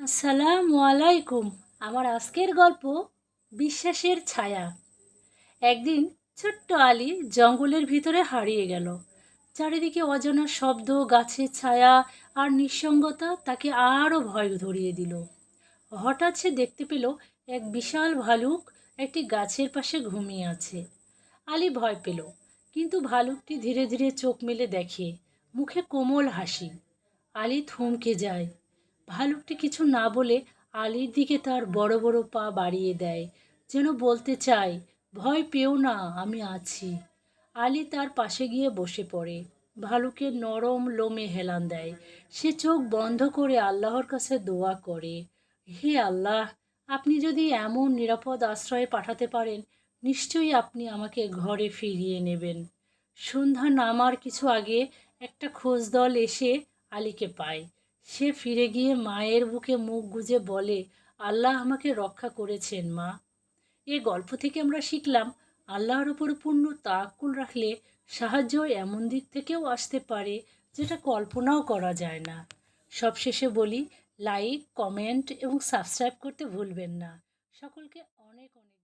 আসসালামু আলাইকুম। আমার আজকের গল্প বিশ্বাসের ছায়া। একদিন ছোট্ট আলী জঙ্গলের ভিতরে হারিয়ে গেল। চারিদিকে অজানা শব্দ, গাছের ছায়া আর নিঃসঙ্গতা তাকে আরও ভয় ধরিয়ে দিল। হঠাৎ সে দেখতে পেল এক বিশাল ভালুক একটি গাছের পাশে ঘুমিয়ে আছে। আলী ভয় পেল, কিন্তু ভালুকটি ধীরে ধীরে চোখ মেলে দেখে, মুখে কোমল হাসি। আলী থমকে যায়। ভালুকটি কিছু না বলে আলীর দিকে তার বড় বড় পা বাড়িয়ে দেয়, যেন বলতে চায়, ভয় পেও না, আমি আছি। আলী তার পাশে গিয়ে বসে পড়ে। ভালুকের নরম লোমে হেলান দেয়। সে চোখ বন্ধ করে আল্লাহর কাছে দোয়া করে, হে আল্লাহ, আপনি যদি এমন নিরাপদ আশ্রয়ে পাঠাতে পারেন, নিশ্চয়ই আপনি আমাকে ঘরে ফিরিয়ে নেবেন। সন্ধ্যা নামার কিছু আগে একটা খোঁজ দল এসে আলীকে পায়। সে ফিরে গিয়ে মায়ের বুকে মুখ গুজে বলে, আল্লাহ আমাকে রক্ষা করেছেন মা। এই গল্প থেকে আমরা শিখলাম, আল্লাহর উপর পূর্ণ তাওয়াক্কুল রাখলে সাহায্য এমন দিক থেকেও আসতে পারে যেটা কল্পনাও করা যায় না। সবশেষে বলি, লাইক, কমেন্ট এবং সাবস্ক্রাইব করতে ভুলবেন না। সকলকে অনেক অনেক